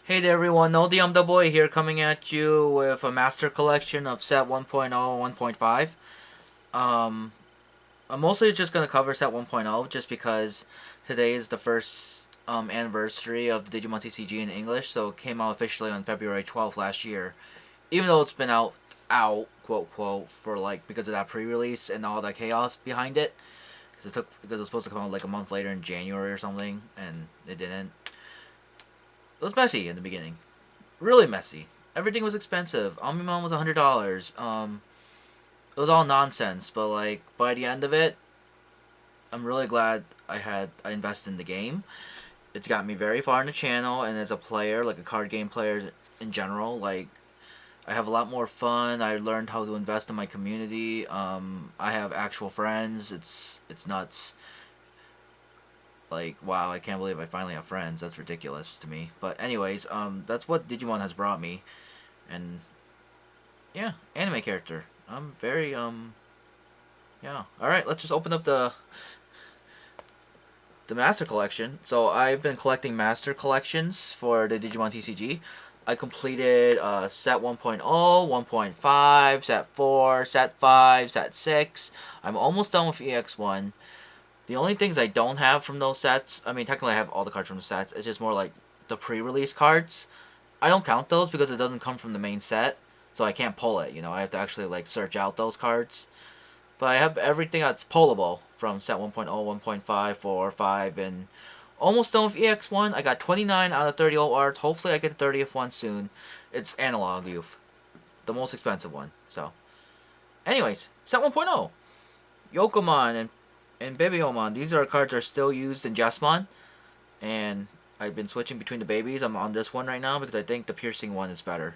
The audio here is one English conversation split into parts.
Hey there everyone, Noldy, I'm the boy here coming at you with a master collection of set 1.0 and 1.5. Um, I'm mostly just going to cover set 1.0 just because today is the first anniversary of the Digimon TCG in English, so it came out officially on February 12th last year. Even though it's been quote quote, for like, because of that pre-release and all that chaos behind it. Because it was supposed to come out like a month later in January or something, and it didn't. It was messy in the beginning. Really messy. Everything was expensive. Omnimon was $100. It was all nonsense. But like by the end of it, I'm really glad I invested in the game. It's got me very far in the channel, and as a player, like a card game player in general, like I have a lot more fun. I learned how to invest in my community. I have actual friends. It's nuts. Like wow, I can't believe I finally have friends. That's ridiculous to me. But anyways, that's what Digimon has brought me, and yeah, anime character. I'm very yeah. All right, let's just open up the master collection. So I've been collecting master collections for the Digimon TCG. I completed set 1.0, 1.5, set 4, set 5, set 6. I'm almost done with EX1. The only things I don't have from those sets, I mean, technically I have all the cards from the sets. It's just more like the pre-release cards. I don't count those because it doesn't come from the main set, so I can't pull it. You know, I have to actually like search out those cards. But I have everything that's pullable from set 1.0, 1.5, 4, 5, and almost done with EX1. I got 29 out of 30 old art. Hopefully I get the 30th one soon. It's Analog Youth, the most expensive one. So, anyways, set 1.0. Yokomon and Bibiomon. These are cards that are still used in Jasmine. And I've been switching between the babies. I'm on this one right now because I think the piercing one is better.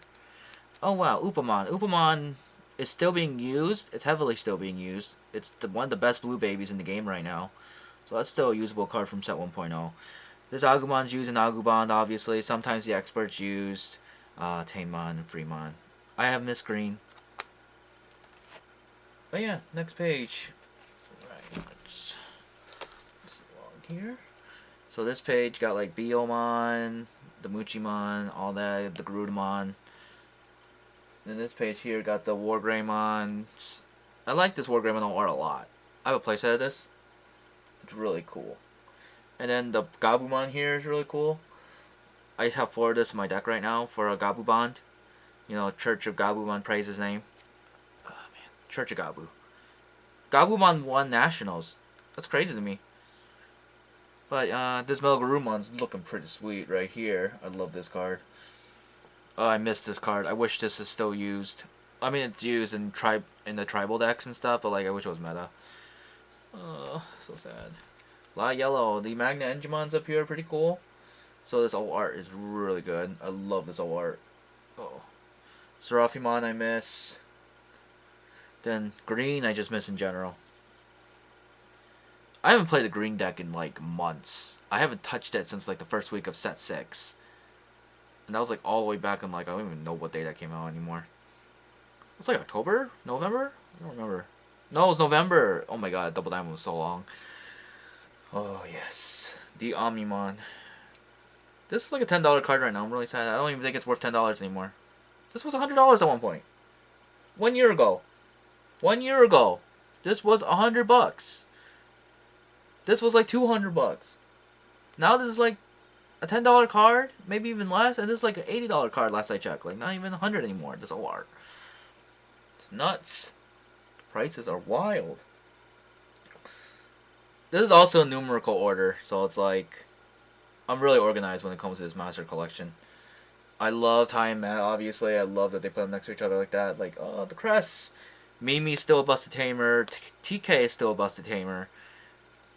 Oh wow, Upamon. Upamon is still being used. It's heavily still being used. It's one of the best blue babies in the game right now. So that's still a usable card from set 1.0. This Agumon's used in Agubond, obviously. Sometimes the experts used Taemon and Freemon. I have Miss Green. But yeah, next page. Right, let's log here. So this page got like Biomon, the Muchimon, all that, the Garudamon. Then this page here got the Wargreymon. I like this Wargreymon art a lot. I have a playset of this. It's really cool. And then the Gabumon here is really cool. I just have 4 of this in my deck right now for a Gabubond. You know, Church of Gabumon, praise his name. Oh man, Church of Gabu. Gabumon won Nationals. That's crazy to me. But this Melgarumon's looking pretty sweet right here. I love this card. Oh, I missed this card. I wish this is still used. I mean, it's used in the tribal decks and stuff, but like I wish it was meta. Oh, so sad. A lot of yellow. The Magna Engimon's up here are pretty cool. So this old art is really good. I love this old art. Oh, Seraphimon I miss. Then green I just miss in general. I haven't played the green deck in like months. I haven't touched it since like the first week of set 6. And that was like all the way back in like I don't even know what day that came out anymore. It's like October? November? I don't remember. No, it was November. Oh my god, Double Diamond was so long. Oh yes. The Omnimon. This is like a $10 card right now. I'm really sad. I don't even think it's worth $10 anymore. This was $100 at one point. 1 year ago. 1 year ago. This was $100. This was like $200. Now this is like a $10 card, maybe even less, and this is like an $80 card last I checked. Like not even 100 anymore. This OR. It's nuts. The prices are wild. This is also a numerical order, so it's like I'm really organized when it comes to this master collection. I love Ty and Matt, obviously. I love that they put them next to each other like that. Like, oh, the Crest. Mimi's still a busted tamer. TK is still a busted tamer.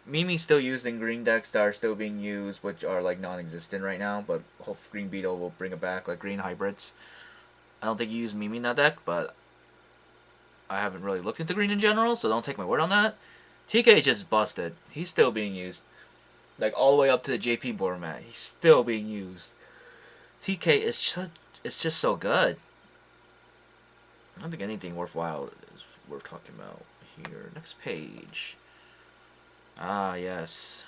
Mimi's still used in green decks that are still being used, which are like non-existent right now, but hopefully Green Beetle will bring it back, like green hybrids. I don't think you use Mimi in that deck, but I haven't really looked into green in general, so don't take my word on that. TK is just busted. He's still being used. Like all the way up to the JP format. He's still being used. TK is just so good. I don't think anything worthwhile is worth talking about here. Next page. Ah, yes.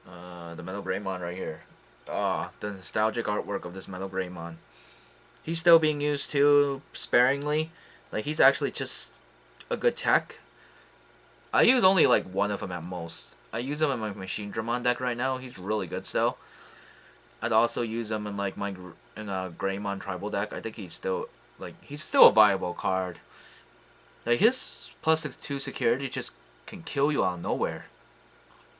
The Metal Greymon right here. the nostalgic artwork of this Metal Greymon. He's still being used too sparingly. Like he's actually just a good tech. I use only like one of them at most. I use him in my Machine Dramon deck right now. He's really good still. I'd also use him in like my in a Greymon tribal deck. I think he's still a viable card. Like his +2 security just can kill you out of nowhere.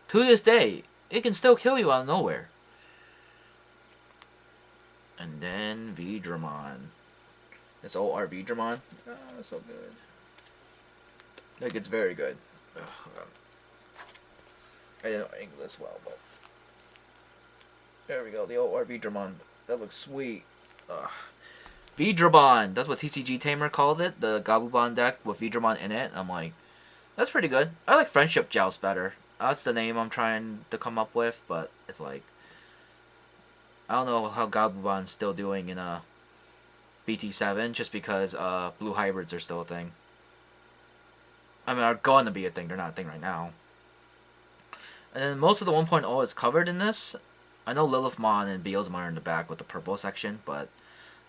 To this day, it can still kill you out of nowhere. And then Vidramon. This old art Vidramon. Oh, that's so good. Like it's very good. Ugh, I didn't angle this well, but there we go. The old art Vidramon. That looks sweet. Ugh. Vidramon. That's what TCG Tamer called it. The Gabubon deck with Vidramon in it. I'm like, that's pretty good. I like Friendship Joust better. That's the name I'm trying to come up with, but it's like, I don't know how Gabubon's still doing in BT7 just because blue hybrids are still a thing. I mean, are going to be a thing. They're not a thing right now. And then most of the 1.0 is covered in this. I know Lilithmon and Beelzemon are in the back with the purple section, but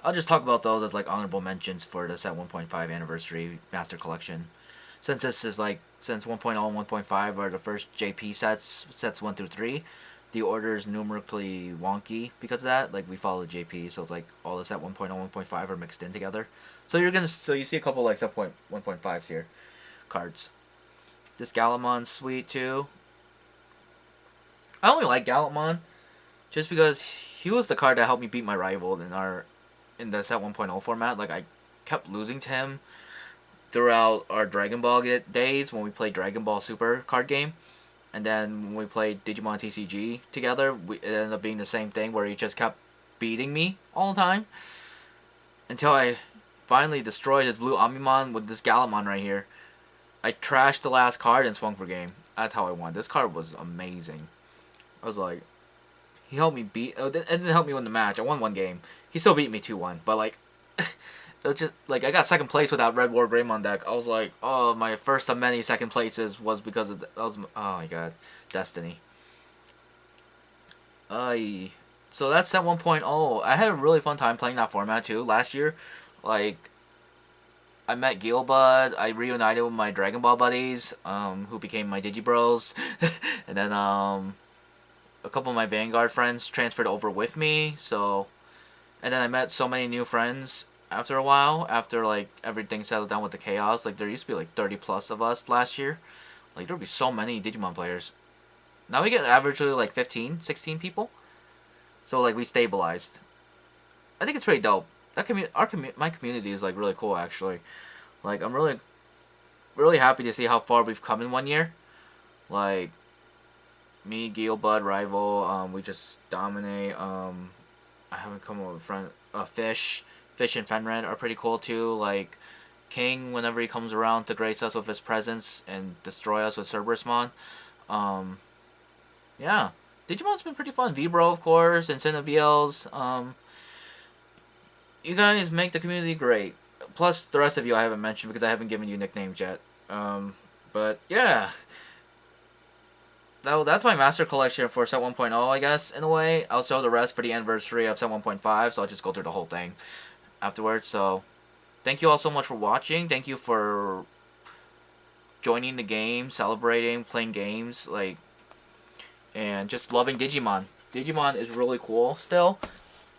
I'll just talk about those as like honorable mentions for the set 1.5 anniversary master collection. Since this is like, since 1.0 and 1.5 are the first JP sets 1 through 3, the order is numerically wonky because of that. Like we follow the JP, so it's like all the set 1.0 1.5 are mixed in together. So you see a couple like set 1.5s here cards. This Galamon's sweet too. I only like Galantmon just because he was the card that helped me beat my rival in the set 1.0 format. Like I kept losing to him throughout our Dragon Ball days when we played Dragon Ball Super card game. And then when we played Digimon TCG together, it ended up being the same thing where he just kept beating me all the time. Until I finally destroyed his blue Omnimon with this Galantmon right here. I trashed the last card and swung for game. That's how I won. This card was amazing. I was like, he helped me beat. It didn't help me win the match. I won one game. He still beat me 2-1. But like, it was just like I got second place with that Red War Greymon deck. I was like, oh, my first of many second places was because of oh my god, Destiny. So that's set 1.0. I had a really fun time playing that format too last year. Like, I met Gilbud. I reunited with my Dragon Ball buddies, who became my Digibros, and then a couple of my Vanguard friends transferred over with me. So, and then I met so many new friends after a while. After like everything settled down with the chaos, like there used to be like 30 plus of us last year. Like there would be so many Digimon players. Now we get averagely like 15, 16 people. So like we stabilized. I think it's pretty dope. My community is like really cool actually. Like I'm really happy to see how far we've come in 1 year. Like me, Gilbud, Rival, we just dominate. I haven't come up with a friend. Fish and Fenred are pretty cool too. Like King, whenever he comes around to grace us with his presence and destroy us with Cerberusmon. Yeah, Digimon's been pretty fun. Vibro, of course, and Cinnabiels. You guys make the community great. Plus, the rest of you I haven't mentioned because I haven't given you nicknames yet. But yeah, that's my master collection for set 1.0, I guess, in a way. I'll show the rest for the anniversary of set 1.5, so I'll just go through the whole thing afterwards. So, thank you all so much for watching. Thank you for joining the game, celebrating, playing games, like, and just loving Digimon. Digimon is really cool still.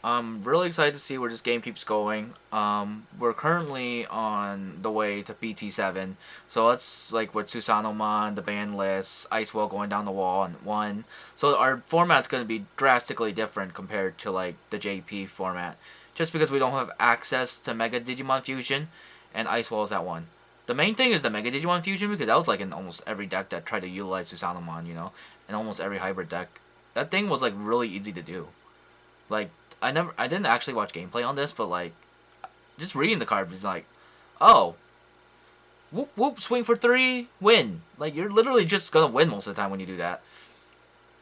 I'm really excited to see where this game keeps going. We're currently on the way to BT7, so that's like with Susanomon, the ban list, Icewell going down the wall, and 1. So our format's going to be drastically different compared to like the JP format, just because we don't have access to Mega Digimon Fusion, and Icewell's at 1. The main thing is the Mega Digimon Fusion, because that was like in almost every deck that tried to utilize Susanomon, you know, and almost every hybrid deck. That thing was like really easy to do. Like, I didn't actually watch gameplay on this, but like, just reading the card is like, oh, whoop whoop, swing for 3, win. Like you're literally just gonna win most of the time when you do that.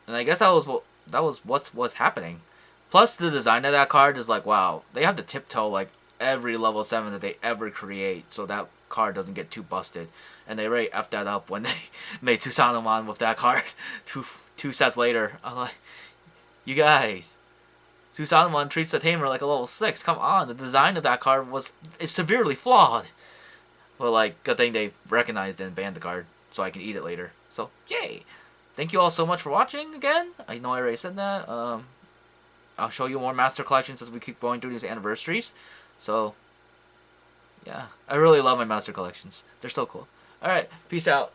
And I guess that was what's happening. Plus the design of that card is like, wow, they have to tiptoe like every level 7 that they ever create, so that card doesn't get too busted. And they really effed that up when they made Susanomon with that card two sets later. I'm like, you guys, Susanmon treats the Tamer like a level 6. Come on, the design of that card is severely flawed. Well, like, good thing they recognized and banned the card, so I can eat it later. So, yay! Thank you all so much for watching again. I know I already said that. I'll show you more Master Collections as we keep going through these anniversaries. So, yeah. I really love my Master Collections. They're so cool. Alright, peace out.